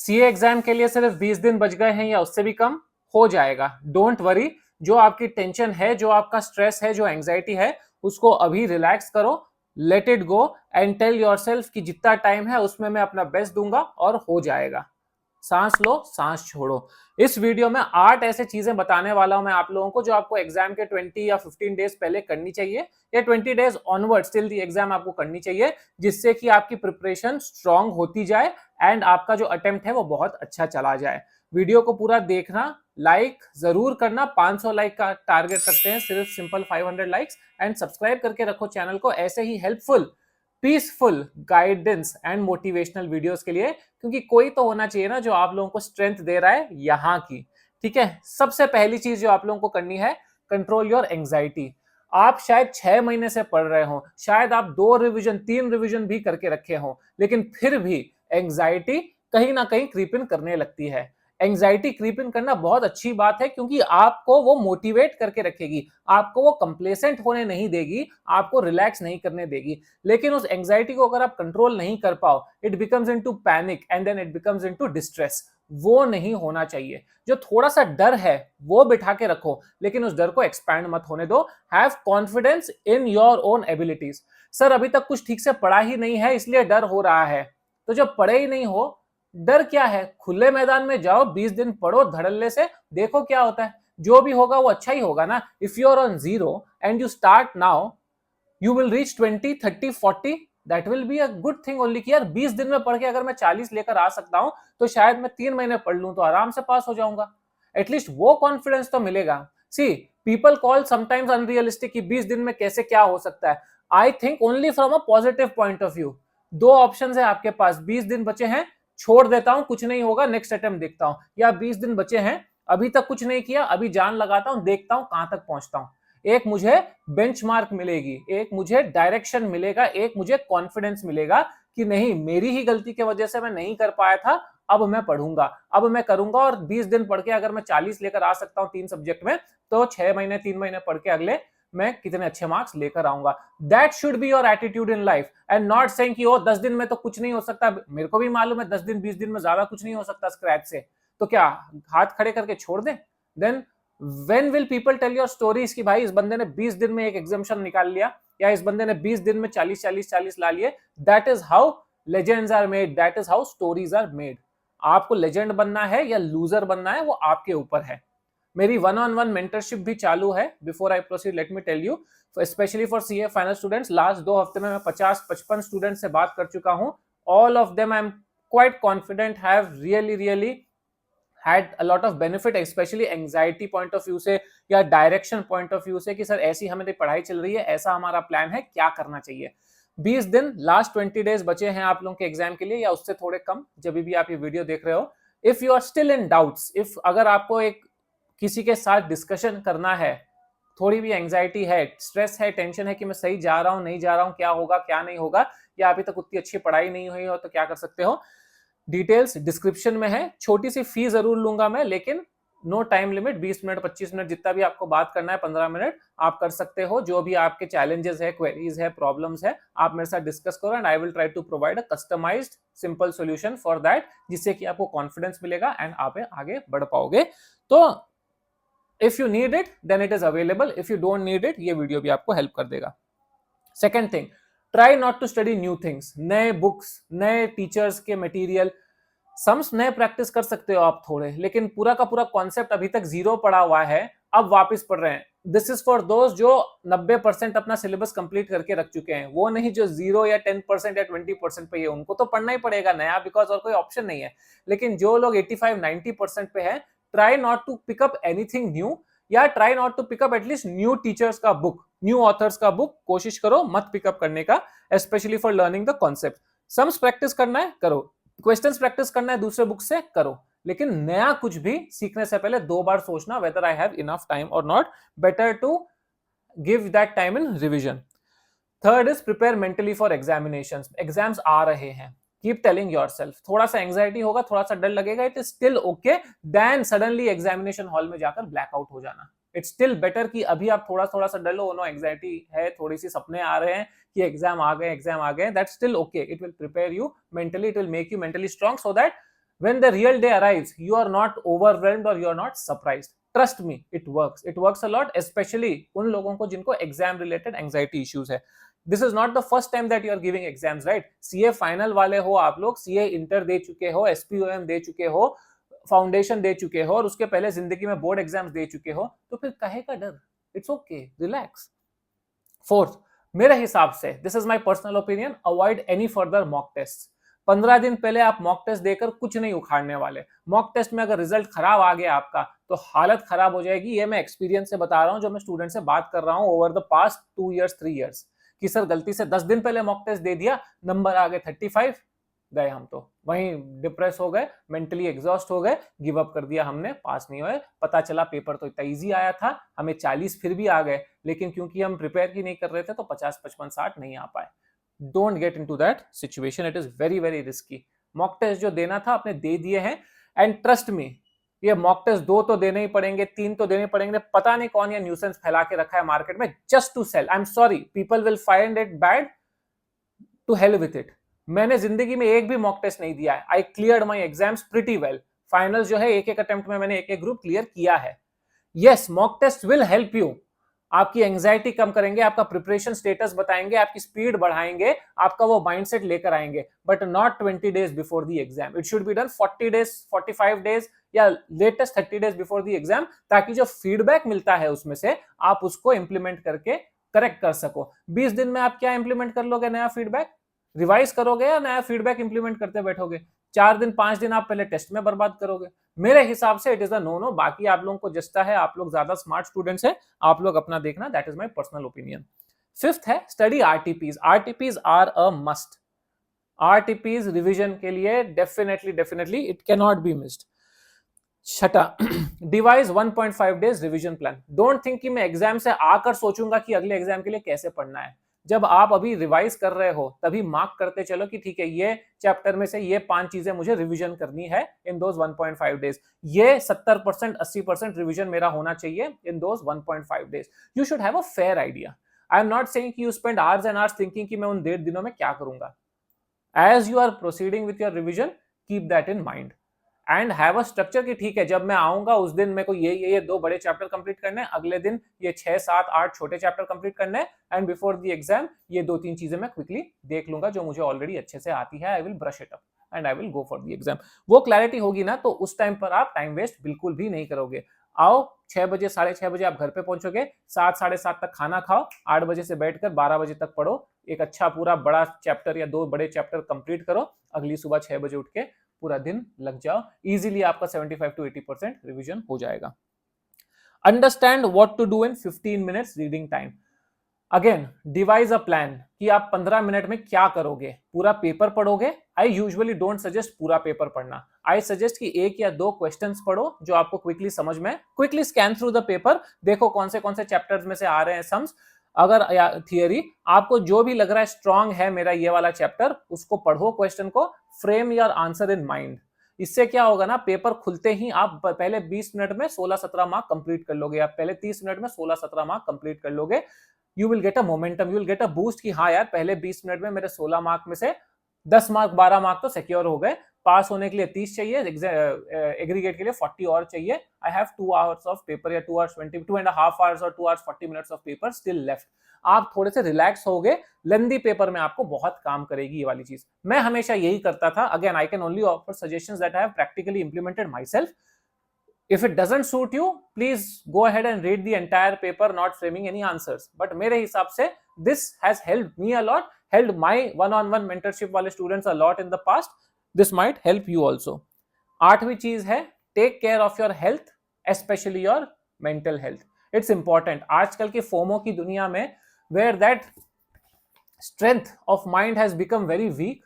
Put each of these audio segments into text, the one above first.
CA exam के लिए सिर्फ 20 दिन बच गए हैं या उससे भी कम, हो जाएगा। डोंट वरी, जो आपकी टेंशन है, जो आपका स्ट्रेस है, जो एंजाइटी है, उसको अभी रिलैक्स करो, let it go and tell yourself कि जितना टाइम है उसमें मैं अपना बेस्ट दूंगा और हो जाएगा। सांस लो, सांस छोड़ो। इस वीडियो में 8 ऐसे चीजें बताने वाला हूं मैं आप लोगों को, जो आपको एग्जाम के 20 या 15 डेज पहले करनी चाहिए, या 20 days onward till the exam आपको करनी चाहिए, जिससे कि आपकी प्रिपरेशन स्ट्रांग होती जाए एंड आपका जो अटेम्प्ट है वो बहुत अच्छा चला जाए। वीडियो को पूरा देखना, लाइक जरूर करना, 500 लाइक का टारगेट करते हैं, सिर्फ सिंपल 500 लाइक्स, एंड सब्सक्राइब करके रखो चैनल को ऐसे ही helpful, peaceful guidance and motivational videos के लिए, क्योंकि कोई तो होना चाहिए ना जो आप लोगों को स्ट्रेंथ दे रहा है यहाँ की। ठीक है, सबसे पहली चीज जो आप लोगों को करनी है, कंट्रोल योर एंजाइटी। आप शायद 6 महीने से पढ़ रहे हो, शायद आप 2 रिवीजन 3 रिवीजन भी करके रखे हो, लेकिन फिर भी एंजाइटी कहीं ना कहीं क्रीप इन करने लगती है। एंजाइटी क्रीप इन करना बहुत अच्छी बात है, क्योंकि आपको वो मोटिवेट करके रखेगी, आपको वो कंप्लेसेंट होने नहीं देगी, आपको रिलैक्स नहीं करने देगी। लेकिन उस एंजाइटी को अगर आप कंट्रोल नहीं कर पाओ, it becomes into panic and then it becomes into distress. वो नहीं होना चाहिए। जो थोड़ा सा डर है वो बिठा के रखो, लेकिन उस डर को एक्सपैंड मत होने दो। Have confidence in your own abilities. Sir अभी तक कुछ ठीक से पढ़ा ही नहीं है इसलिए डर हो रहा है। तो जब पढ़े ही नहीं हो, डर क्या है? खुले मैदान में जाओ, 20 दिन पढ़ो धड़ल्ले से, देखो क्या होता है। जो भी होगा वो अच्छा ही होगा ना। If you are on zero and you start now, you will reach 20, 30, 40, that will be a good thing only. कि यार 20 दिन में पढ़ के अगर मैं 40 लेकर आ सकता हूं, तो शायद मैं 3 महीने पढ़ लूं तो आराम से पास हो जाऊंगा। एटलीस्ट वो कॉन्फिडेंस तो मिलेगा। सी, पीपल कॉल समटाइम्स अनरियलिस्टिक कि 20 दिन में कैसे क्या हो सकता है। I think only from a positive point of view. दो ऑप्शन है आपके पास, 20 दिन बचे हैं, छोड़ देता हूं, कुछ नहीं होगा, नेक्स्ट अटेम्प्ट देखता हूं, या 20 दिन बचे हैं, अभी तक कुछ नहीं किया, अभी जान लगाता हूं, देखता हूं कहां तक पहुंचता हूं। एक मुझे बेंचमार्क मिलेगी, एक मुझे डायरेक्शन मिलेगा, एक मुझे कॉन्फिडेंस मिलेगा कि नहीं, मेरी ही गलती की वजह से मैं नहीं कर पाया था, अब मैं पढ़ूंगा, अब मैं करूंगा। और 20 दिन पढ़ के अगर मैं 40 लेकर आ सकता हूं 3 सब्जेक्ट में, तो 6 महीने 3 महीने पढ़ के अगले मैं कितने अच्छे मार्क्स लेकर आऊंगा। That should be your attitude in life, and not saying कि ओ 10 दिन में तो कुछ नहीं हो सकता। मेरे को भी मालूम है 10 दिन 20 दिन में ज्यादा कुछ नहीं हो सकता स्क्रैच से, तो क्या हाथ खड़े करके छोड़ दें? Then when will people tell your stories कि भाई इस बंदे ने 20 दिन में एक एग्जामिशन निकाल लिया, या इस बंदे ने 20 दिन में 40 ला लिए। That is how legends are made, that is how stories are made. आपको लेजेंड बनना है या लूजर बनना है, वो आपके ऊपर है। मेरी 1-on-1 मेंटरशिप भी चालू है। Before I proceed, let me tell you, specially for CA final students, last 2 हफ्ते में मैं 50-55 स्टूडेंट से बात कर चुका हूं। All of them I am quite confident have really had a lot of benefit, especially anxiety point of view से या डायरेक्शन पॉइंट ऑफ व्यू से, कि सर ऐसी हमारी पढ़ाई चल रही है, ऐसा हमारा प्लान है, क्या करना चाहिए। 20 दिन, लास्ट 20 डेज बचे हैं आप लोगों के एग्जाम के लिए, या उससे थोड़े कम, जब भी आप ये वीडियो देख रहे हो। If you are still in doubts, if अगर आपको एक किसी के साथ डिस्कशन करना है, थोड़ी भी एंजाइटी है, स्ट्रेस है, टेंशन है कि मैं सही जा रहा हूं नहीं जा रहा हूं, क्या होगा क्या नहीं होगा, या अभी तक उतनी अच्छी पढ़ाई नहीं हुई हो, तो क्या कर सकते हो। डिटेल्स डिस्क्रिप्शन में है। छोटी सी फी जरूर लूंगा मैं, लेकिन no time limit, 20 minute 25 minute जितना भी आपको बात करना है, 15 मिनट आप कर सकते हो। जो भी आपके चैलेंजेस है, क्वेरीज है, प्रॉब्लम्स है, आप मेरे साथ डिस्कस करो, and I will try to provide a customised simple solution for that, जिससे कि आपको कॉन्फिडेंस मिलेगा एंड आप आगे बढ़ पाओगे। तो if you need it then it is available, if you don't need it, ये वीडियो भी आपको हेल्प कर देगा। Second thing, try not to study new things, नए बुक्स, नए टीचर्स के मटेरियल, सम्स नए प्रैक्टिस कर सकते हो आप थोड़े, लेकिन पूरा का पूरा कॉन्सेप्ट अभी तक जीरो पढ़ा हुआ है, अब वापस पढ़ रहे हैं। दिस इज फॉर दोस्त जो 90% अपना सिलेबस कंप्लीट करके रख चुके हैं, वो नहीं जो 0 या 10% या 20% पे है, उनको तो पढ़ना ही पड़ेगा नया, बिकॉज और कोई ऑप्शन नहीं है। लेकिन जो लोग 85-90% पे है, try not to pick up anything new, या try not to pick up at least new teachers का बुक, न्यू ऑथर्स का बुक, कोशिश करो मत पिकअप करने का, specially for learning the concept. Sums practice करना है करो, क्वेश्चंस प्रैक्टिस करना है दूसरे बुक से करो, लेकिन नया कुछ भी सीखने से पहले 2 बार सोचना whether I have enough time और not, better to give that time in revision. Third is prepare mentally for examinations. Exams आ रहे हैं, कीप टेलिंग योरसेल्फ, थोड़ा सा एंजाइटी होगा, थोड़ा सा डर लगेगा, it is still okay, then suddenly examination hall में जाकर ब्लैकआउट हो जाना। इट्स स्टिल बेटर कि अभी आप थोड़ा थोड़ा सा डर लो, नो एंजाइटी है, थोड़ी सी सपने आ रहे हैं कि एग्जाम आ गए, that's still okay, it will prepare you mentally, it will make you mentally strong, so that When the real day arrives, you are not overwhelmed or you are not surprised. Trust me, it works. It works a lot, especially उन लोगों को जिनको exam related anxiety issues है. This is not the first time that you are giving exams, right? CA final वाले हो आप लोग, CA inter दे चुके हो, एसपीओएम दे चुके हो, फाउंडेशन दे चुके हो, और उसके पहले जिंदगी में बोर्ड एग्जाम्स दे चुके हो, तो फिर कहे का डर? It's okay, relax. फोर्थ, मेरे हिसाब से, this is my personal opinion, avoid any further mock test. 15 दिन पहले आप मॉक टेस्ट देकर कुछ नहीं उखाड़ने वाले. मॉक टेस्ट में अगर रिजल्ट खराब आ गया आपका, तो हालत खराब हो जाएगी. ये मैं एक्सपीरियंस से बता रहा हूं, जो मैं स्टूडेंट से बात कर रहा हूं over the past 2 years 3 years, कि सर गलती से 10 दिन पहले मॉक टेस्ट दे दिया, नंबर आ गए 35, गए हम तो वहीं डिप्रेस हो गए, मेंटली एग्जॉस्ट हो गए, गिव अप कर दिया हमने, पास नहीं हुए. पता चला पेपर तो इतना इजी आया था, हमें 40 फिर भी आ गए, लेकिन क्योंकि हम प्रिपेयर ही नहीं कर रहे थे तो 50 55 60 नहीं आ पाए. Don't get into that situation, it is very very risky. Mock test जो देना था आपने दे दिए हैं, एंड ट्रस्ट मी, ये मॉक टेस्ट 2 तो देने ही पड़ेंगे, 3 तो देने पड़ेंगे. पता नहीं कौन ये न्यूसेंस फैला के रखा है मार्केट में just to sell. I am sorry, people will find it bad, to hell with it. मैंने जिंदगी में एक भी मॉक टेस्ट नहीं दिया है. आई cleared my exams pretty well. Final जो है एक अटेम्प्ट में मैंने एक ग्रुप क्लियर किया है. Yes, mock test will help you. आपकी एंजाइटी कम करेंगे, आपका प्रिपरेशन स्टेटस बताएंगे, आपकी स्पीड बढ़ाएंगे, आपका वो माइंडसेट लेकर आएंगे, but not 20 days before the exam. It should be done 40 days 45 days या latest 30 days before the exam, ताकि जो फीडबैक मिलता है उसमें से आप उसको इंप्लीमेंट करके करेक्ट कर सको. 20 दिन में आप क्या इंप्लीमेंट कर लोगे? नया फीडबैक रिवाइज करोगे या नया फीडबैक इंप्लीमेंट करते बैठोगे? 4 दिन 5 दिन आप पहले टेस्ट में बर्बाद करोगे. मेरे हिसाब से it is a no no. बाकी आप लोगों को जस्ता है, आप लोग ज्यादा स्मार्ट स्टूडेंट्स हैं, आप लोग अपना देखना. That is my personal opinion. Fifth है study RTPs. RTPs are a must. RTPs revision के लिए definitely it can not be missed. छठा, devise 1.5 days revision plan. Don't think कि मैं एग्जाम से आकर सोचूंगा कि अगले एग्जाम के लिए कैसे पढ़ना है. जब आप अभी रिवाइज कर रहे हो तभी मार्क करते चलो कि ठीक है, ये चैप्टर में से ये 5 चीजें मुझे रिवीजन करनी है इन दोज 1.5 days. ये 70% 80% रिवीजन मेरा होना चाहिए in those 1.5 days. You should have a fair idea. I am not saying कि you spend hours and hours thinking कि मैं उन 1.5 दिनों में क्या करूंगा. As you are proceeding with your revision, keep that in mind and have a structure कि ठीक है, जब मैं आऊंगा उस दिन मेरे को ये 2 बड़े चैप्टर कंप्लीट करने हैं, अगले दिन ये 6 7 8 छोटे चैप्टर कंप्लीट करने हैं, एंड बिफोर द एग्जाम ये 2-3 चीजें मैं क्विकली देख लूंगा जो मुझे ऑलरेडी अच्छे से आती है. I will brush it up and I will go for the exam. वो क्लैरिटी होगी ना, तो उस टाइम पर आप टाइम वेस्ट बिल्कुल भी नहीं करोगे. आओ 6 बजे 6:30 बजे आप घर पे पहुंचोगे, 7 7:30 तक खाना खाओ, 8 बजे से बैठकर 12 बजे तक पढ़ो, एक अच्छा पूरा बड़ा चैप्टर या 2 बड़े चैप्टर कंप्लीट करो, अगली सुबह 6 बजे उठ के पूरा दिन लग जाओ. इजीली आपका 75 to 80% रिवीजन हो जाएगा. Understand what to do in 15 minutes reading time. Again devise a plan कि आप 15 मिनट में क्या करोगे. पूरा पेपर पढ़ोगे? आई यूजुअली डोंट सजेस्ट पूरा पेपर पढ़ना. आई सजेस्ट कि 1 या 2 क्वेश्चंस पढ़ो जो आपको क्विकली समझ में. Quickly scan through the paper, देखो कौन से चैप्टर्स में से आ रहे हैं सम्स. अगर थियरी आपको जो भी लग रहा है स्ट्रांग है मेरा ये वाला चैप्टर, उसको पढ़ो, क्वेश्चन को frame your answer in mind. इससे क्या होगा ना, पेपर खुलते ही आप पहले 20 मिनट में 16-17 मार्क कंप्लीट कर लोगे, आप पहले 30 मिनट में 16-17 मार्क कंप्लीट कर लोगे. You will get a momentum, you will get a boost कि हाँ यार, पहले 20 मिनट में मेरे 16 मार्क में से 10 मार्क 12 मार्क तो सिक्योर हो गए. पास होने के लिए 30 चाहिए, एग्रीगेट के लिए 40 और चाहिए. I have 2 hours of paper या 2 hours 20, 2.5 hours और 2 hours 40 minutes of paper still left. आप थोड़े से रिलैक्स हो गए. लेंदी पेपर में आपको बहुत काम करेगी ये वाली चीज. मैं हमेशा यही करता था. Again I can only offer suggestions that I have practically implemented my self. If it doesn't suit you, please go ahead and read the entire paper, not framing any answers. But मेरे हिसाब से this has helped me a lot, helped my one-on-one mentorship वाले students a lot in the past. This might help you also. 8वीं चीज है take care of your health, especially your mental health. It's important. आजकल की FOMO की दुनिया में where that strength of mind has become very weak,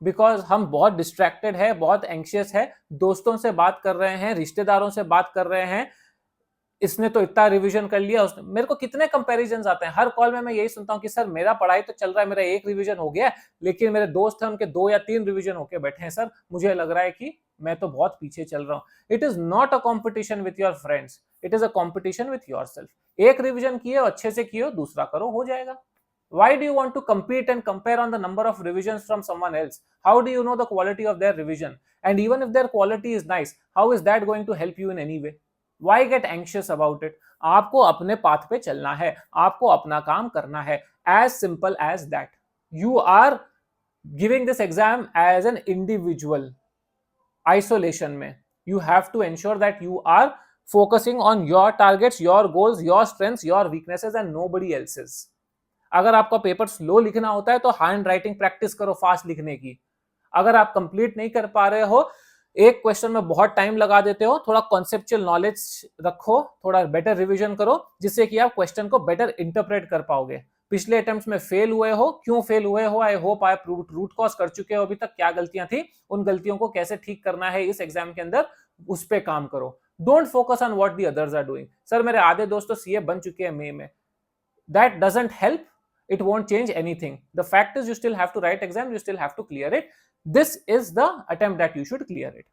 because हम बहुत डिस्ट्रैक्टेड है, बहुत एंशियस है, दोस्तों से बात कर रहे हैं, रिश्तेदारों से बात कर रहे हैं, इसने तो इतना रिवीजन कर लिया, उसने. मेरे को कितने कंपैरिजंस आते हैं हर कॉल में. मैं यही सुनता हूं कि सर मेरा पढ़ाई तो चल रहा है, मेरा 1 रिवीजन हो गया, लेकिन मेरे दोस्त हैं उनके 2 या 3 रिवीजन होके बैठे हैं. सर मुझे लग रहा है कि मैं तो बहुत पीछे चल रहा हूं. It is not a competition with your friends, it is a competition with your self. 1 revision किए, अच्छे से किए, दूसरा करो, हो जाएगा. Why do you want to compete and compare on the number of revisions from someone else? How do you know the quality of their revision? And even if their quality is nice, how is that going to help you in any way? Why get anxious about it? आपको अपने path पे चलना है, आपको अपना काम करना है, as simple as that. You are giving this exam as an individual, isolation में. You have to ensure that you are focusing on your targets, your goals, your strengths, your weaknesses and nobody else's. अगर आपका paper slow लिखना होता है तो hand writing practice करो fast लिखने की. अगर आप कंप्लीट नहीं कर पा रहे हो, एक क्वेश्चन में बहुत टाइम लगा देते हो, थोड़ा कॉन्सेप्चुअल नॉलेज रखो, थोड़ा बेटर रिवीजन करो, जिससे कि आप क्वेश्चन को बेटर इंटरप्रेट कर पाओगे. पिछले अटेम्प्ट्स में फेल हुए हो, क्यों फेल हुए हो, आई होप आप रूट कॉज कर चुके हो अभी तक, क्या गलतियां थी, उन गलतियों को कैसे ठीक करना है इस एग्जाम के अंदर, उस पर काम करो. Don't focus on what the others are doing. Sir मेरे आधे दोस्त तो सीए बन चुके हैं मई में. That doesn't help. It won't change anything. The fact is you still have to write exam, you still have to clear it. This is the attempt that you should clear it.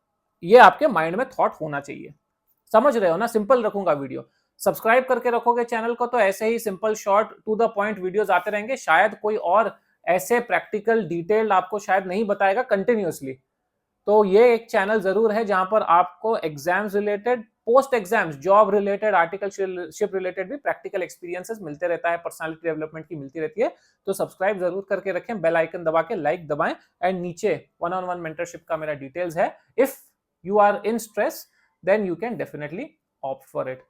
ये आपके mind में thought होना चाहिए. समझ रहे हो ना? Simple रखूंगा वीडियो. सब्सक्राइब करके रखोगे चैनल को तो ऐसे ही simple short to the point videos आते रहेंगे. शायद कोई और ऐसे प्रैक्टिकल डिटेल आपको शायद नहीं बताएगा कंटिन्यूअसली. तो ये एक चैनल जरूर है जहां पर आपको exams related, post exams, job related, articleship related भी प्रैक्टिकल एक्सपीरियंसेस मिलते रहता है, पर्सनालिटी डेवलपमेंट की मिलती रहती है. तो सब्सक्राइब जरूर करके रखें, बेल आइकन दबा के लाइक दबाएं, एंड नीचे वन ऑन वन मेंटरशिप का मेरा डिटेल्स है. If you are in stress then you can definitely opt for it.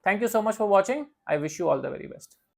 Thank you so much for watching. I wish you all the very best.